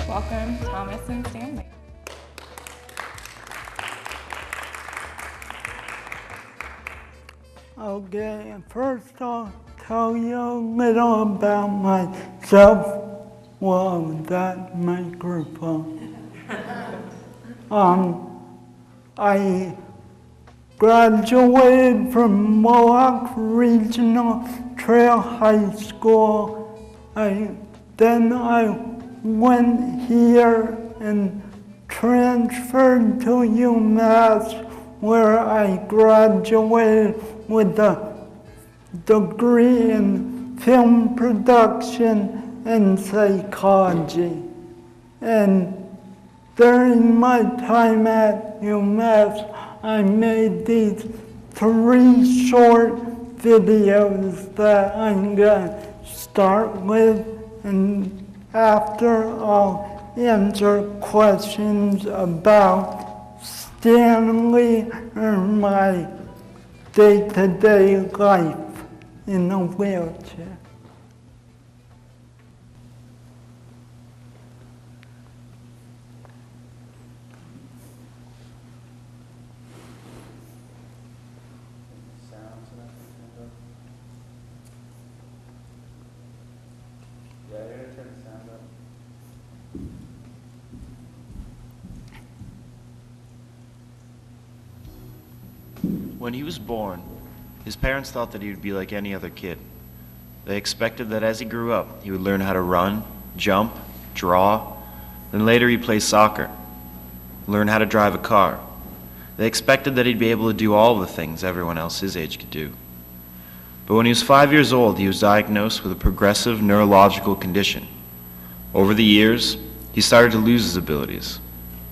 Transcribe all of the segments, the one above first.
Welcome, Thomas and Stanley. Okay, first I'll tell you a little about myself. Whoa, that microphone. I graduated from Mohawk Regional Trail High School. Then I went here and transferred to UMass, where I graduated with a degree in film production and psychology. And during my time at UMass, I made these 3 short videos that I'm gonna start with, and after I'll answer questions about Stanley or my day-to-day life in a wheelchair. When he was born, his parents thought that he would be like any other kid. They expected that as he grew up, he would learn how to run, jump, draw, then later he'd play soccer, learn how to drive a car. They expected that he'd be able to do all of the things everyone else his age could do. But when he was 5 years old, he was diagnosed with a progressive neurological condition. Over the years, he started to lose his abilities.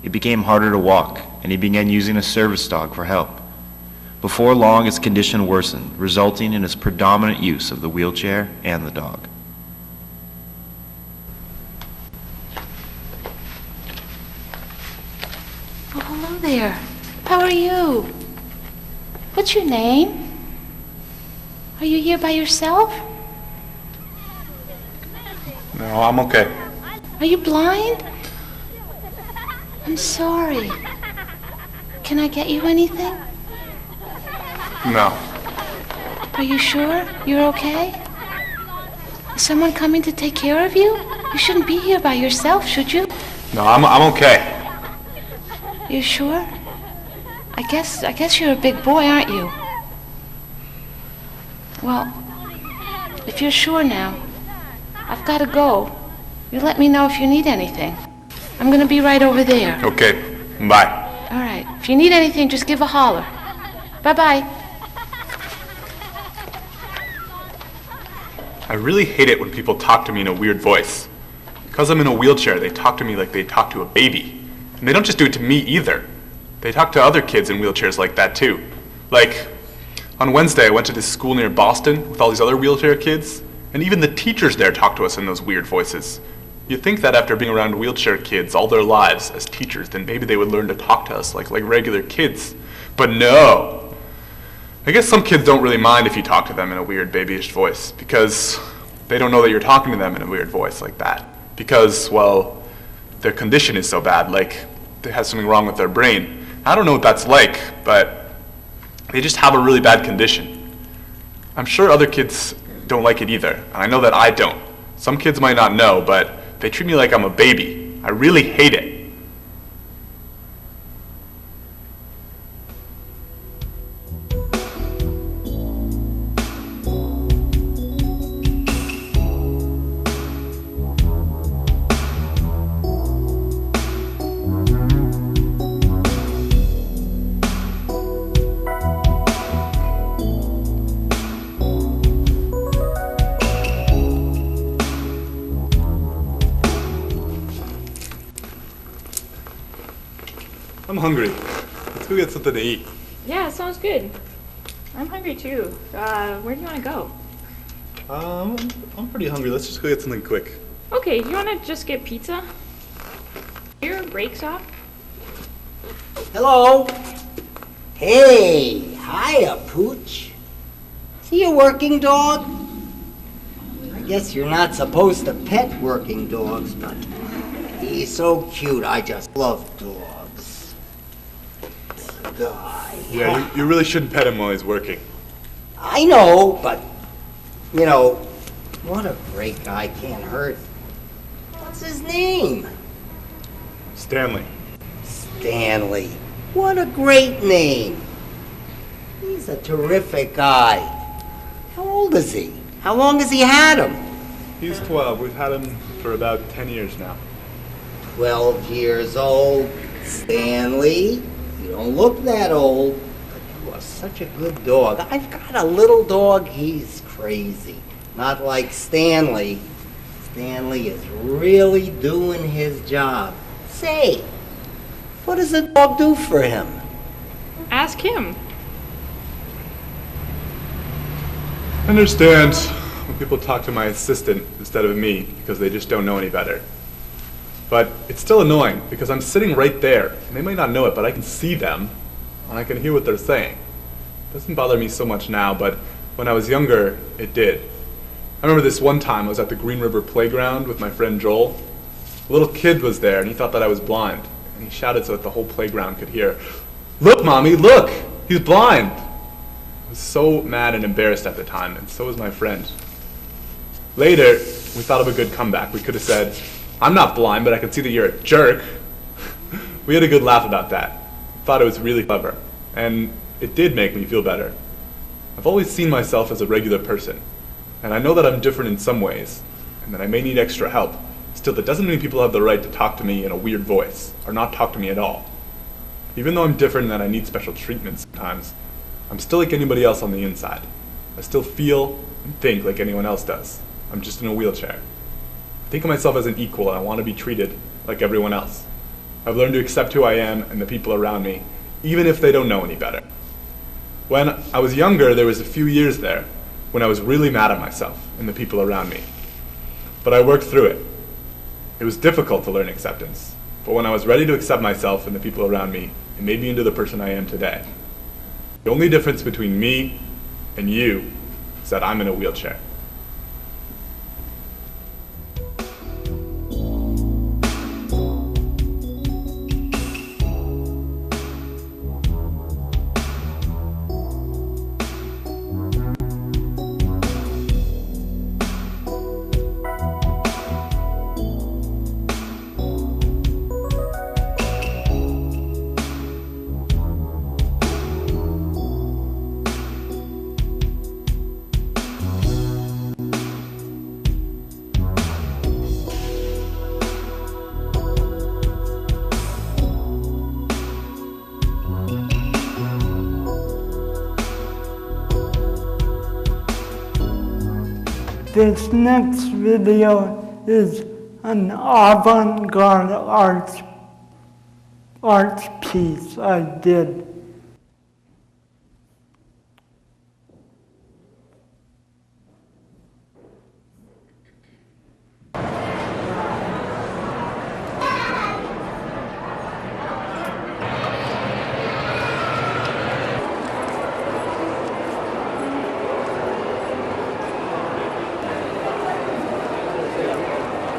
It became harder to walk, and he began using a service dog for help. Before long, his condition worsened, resulting in his predominant use of the wheelchair and the dog. Oh, hello there. How are you? What's your name? Are you here by yourself? No, I'm okay. Are you blind? I'm sorry. Can I get you anything? No. Are you sure you're okay? Is someone coming to take care of you? You shouldn't be here by yourself, should you? No, I'm okay. You sure? I guess you're a big boy, aren't you? Well, if you're sure now, I've got to go. You let me know if you need anything. I'm gonna be right over there. Okay, bye. All right. If you need anything, just give a holler. Bye-bye. I really hate it when people talk to me in a weird voice. Because I'm in a wheelchair, they talk to me like they talk to a baby. And they don't just do it to me either. They talk to other kids in wheelchairs like that too. Like, on Wednesday I went to this school near Boston with all these other wheelchair kids, and even the teachers there talk to us in those weird voices. You'd think that after being around wheelchair kids all their lives as teachers, then maybe they would learn to talk to us like regular kids. But no! I guess some kids don't really mind if you talk to them in a weird babyish voice, because they don't know that you're talking to them in a weird voice like that. Because, well, their condition is so bad, like they have something wrong with their brain. I don't know what that's like, but they just have a really bad condition. I'm sure other kids don't like it either, and I know that I don't. Some kids might not know, but they treat me like I'm a baby. I really hate it. I'm hungry. Let's go get something to eat. Yeah, sounds good. I'm hungry too. Where do you want to go? I'm pretty hungry. Let's just go get something quick. Okay, you want to just get pizza? Your brakes off? Hello. Hey, hiya, Pooch. See a working dog? I guess you're not supposed to pet working dogs, but He's so cute. I just love dogs. What a guy. Yeah, you really shouldn't pet him while he's working. I know, but, you know, what a great guy, can't hurt. What's his name? Stanley. Stanley. What a great name. He's a terrific guy. How old is he? How long has he had him? He's 12. We've had him for about 10 years now. 12 years old. Stanley, you don't look that old, but you are such a good dog. I've got a little dog, he's crazy. Not like Stanley. Stanley is really doing his job. Say, what does the dog do for him? Ask him. I understand when people talk to my assistant instead of me because they just don't know any better. But it's still annoying because I'm sitting right there, and they might not know it, but I can see them, and I can hear what they're saying. It doesn't bother me so much now, but when I was younger, it did. I remember this one time I was at the Green River playground with my friend Joel. A little kid was there, and he thought that I was blind, and he shouted so that the whole playground could hear, "Look, Mommy, look! He's blind!" I was so mad and embarrassed at the time, and so was my friend. Later, we thought of a good comeback. We could have said, "I'm not blind, but I can see that you're a jerk." We had a good laugh about that. Thought it was really clever, and it did make me feel better. I've always seen myself as a regular person, and I know that I'm different in some ways, and that I may need extra help. Still, that doesn't mean people have the right to talk to me in a weird voice, or not talk to me at all. Even though I'm different and that I need special treatment sometimes, I'm still like anybody else on the inside. I still feel and think like anyone else does. I'm just in a wheelchair. I think of myself as an equal, and I want to be treated like everyone else. I've learned to accept who I am and the people around me, even if they don't know any better. When I was younger, there was a few years there when I was really mad at myself and the people around me. But I worked through it. It was difficult to learn acceptance, but when I was ready to accept myself and the people around me, it made me into the person I am today. The only difference between me and you is that I'm in a wheelchair. This next video is an avant-garde arts piece I did.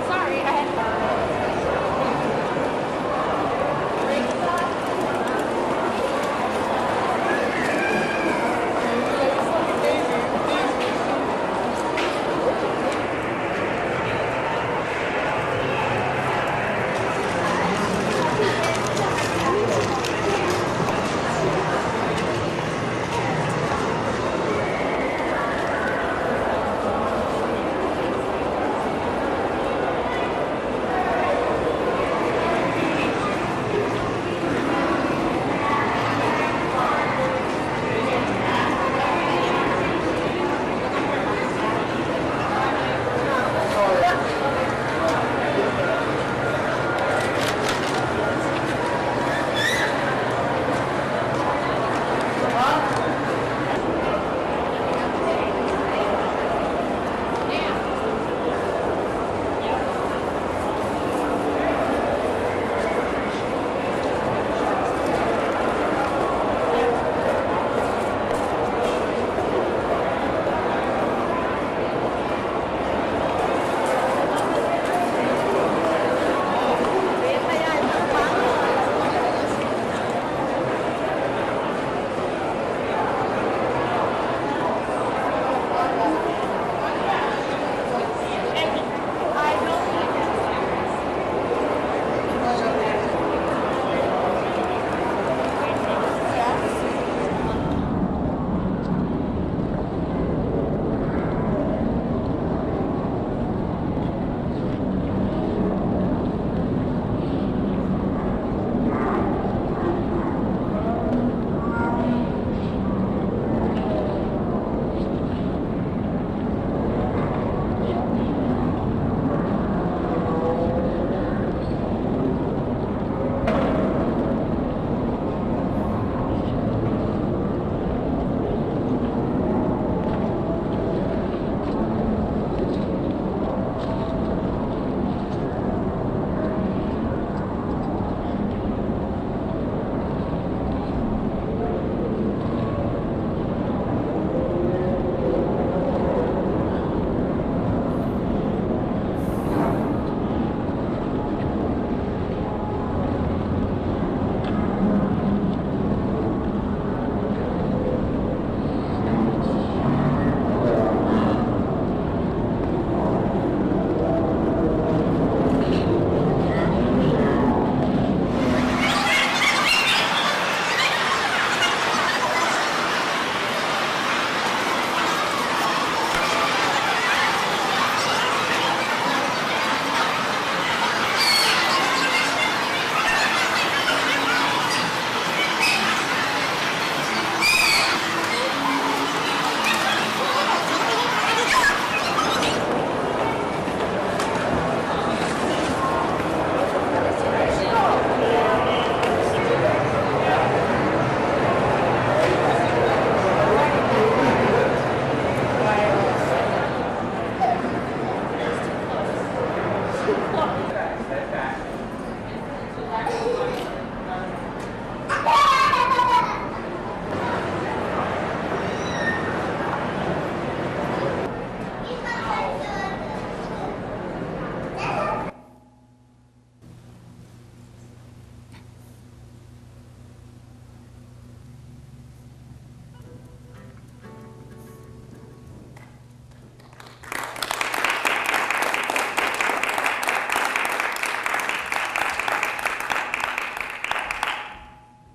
Sorry, I had...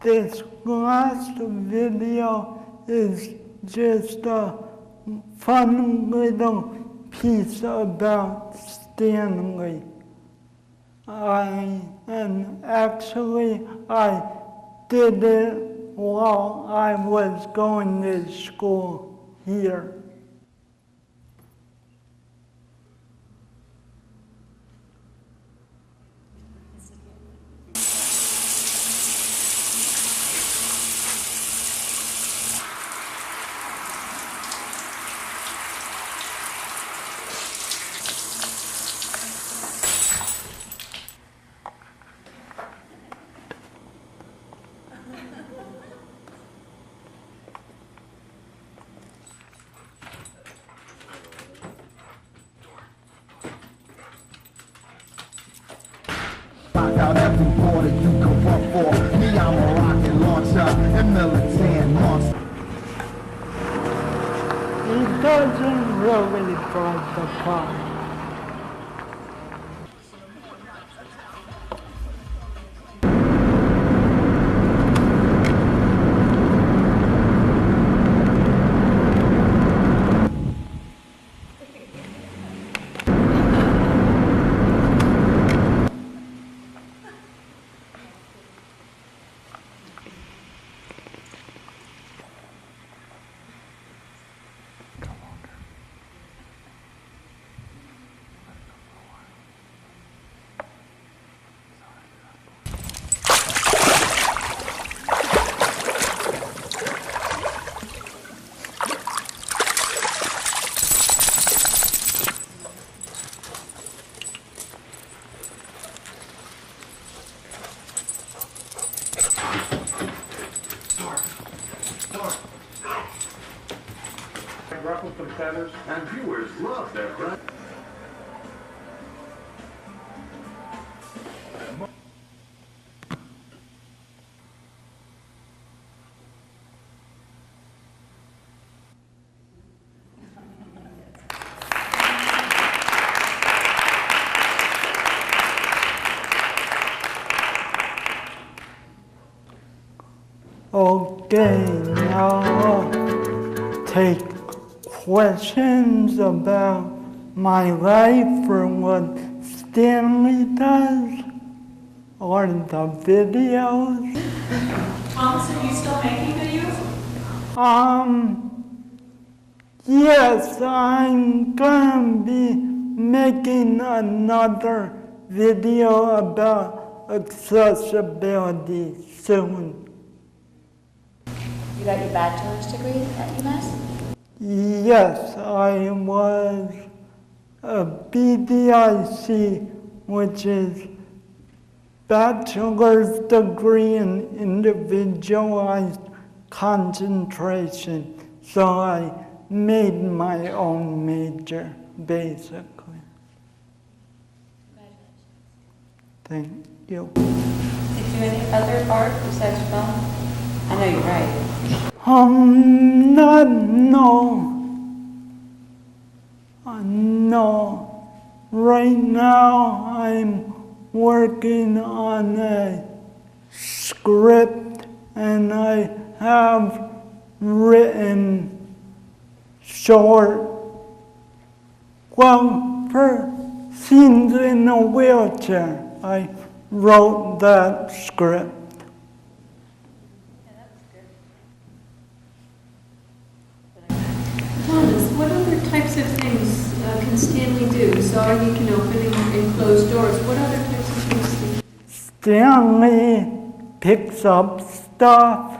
this last video is just a fun little piece about Stanley. I did it while I was going to school here. Out every border you can run for. Me, I'm a rocket launcher and militant monster. He doesn't really drive the car. Ruffle some feathers, and viewers love their friend. Okay, now I'll take questions about my life or what Stanley does or the videos. Thomas, are you still making videos? Yes, I'm gonna be making another video about accessibility soon. You got your bachelor's degree at UMass? Yes, I was a BDIC, which is Bachelor's Degree in Individualized Concentration. So I made my own major, basically. Thank you. Did you do any other art besides film? I know you're right. No. Right now I'm working on a script and I have written for Scenes in a Wheelchair, I wrote that script. Thomas, what other types of things can Stanley do? We saw he can open and close doors. What other types of things do? Stanley picks up stuff.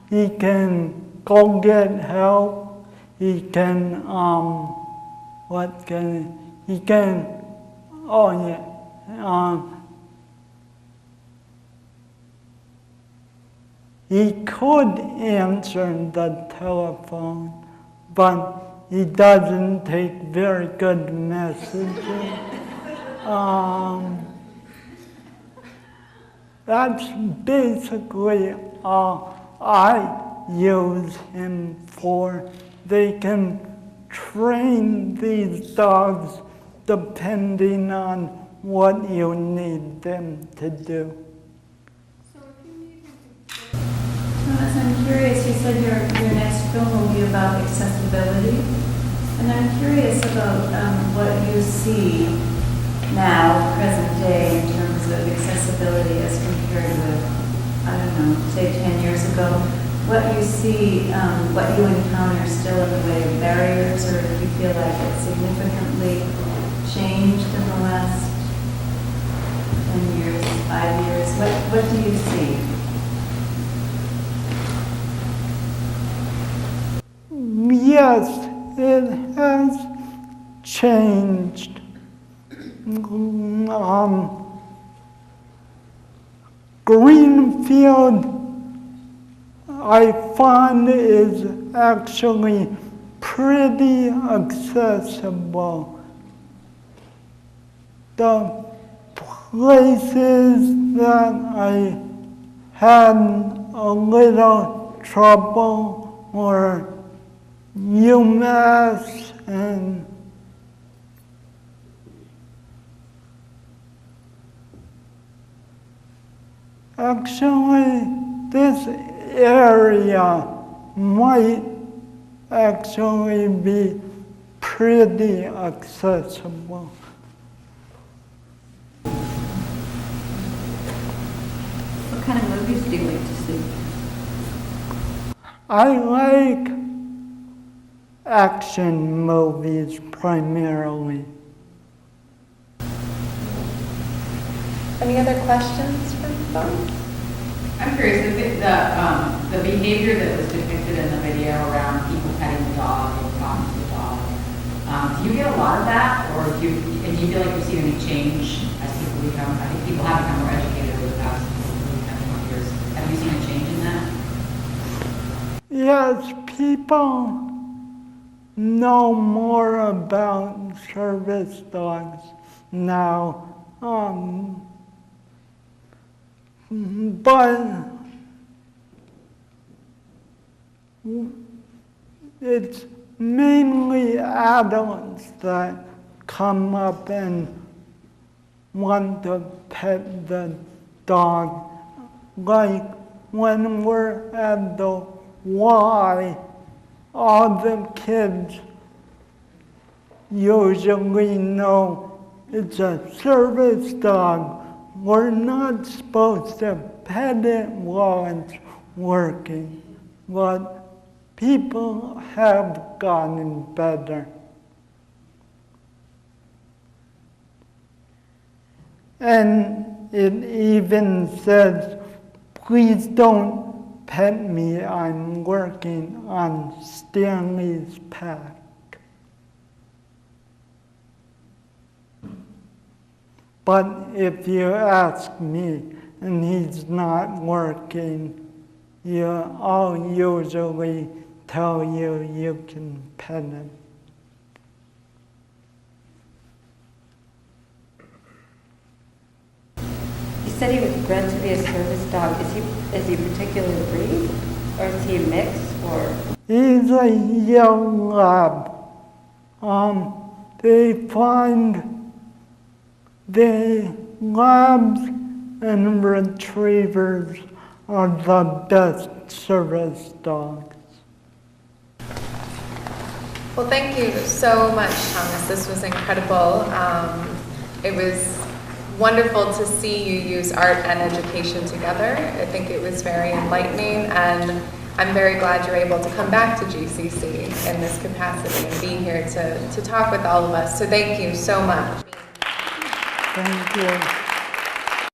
He can go get help. He can, he could answer the telephone, but he doesn't take very good messages. That's basically all I use him for. They can train these dogs depending on what you need them to do. So if you need curious, you said your next film will be about accessibility. And I'm curious about what you see now, present day, in terms of accessibility as compared with, I don't know, say 10 years ago. What you see, what you encounter still in the way of barriers, or if you feel like it's significantly changed in the last 10 years, 5 years. What do you see? Yes, it has changed. Greenfield, I find, is actually pretty accessible. The places that I had a little trouble were UMass and actually this area might actually be pretty accessible. What kind of movies do you like to see? I like action movies primarily. Any other questions from folks? I'm curious, the behavior that was depicted in the video around people petting the dog and talking to the dog, do you get a lot of that, or do you feel like you've seen any change as people become, I think people have become more educated over the past 10 years. Have you seen a change in that? Yes, people know more about service dogs now. But it's mainly adults that come up and want to pet the dog. Like when we're at the Y, all the kids usually know it's a service dog. We're not supposed to pet it while it's working, but people have gotten better. And it even says, please don't pet me, I'm working on Stanley's pack. But if you ask me and he's not working, I'll usually tell you you can pet him. You said he was bred to be a service dog. Is he a particular breed, or is he a mix, or? He's a young lab. They find the labs and retrievers are the best service dogs. Well, thank you so much, Thomas. This was incredible. It was wonderful to see you use art and education together. I think it was very enlightening, and I'm very glad you're able to come back to GCC in this capacity and be here to talk with all of us. So thank you so much. Thank you.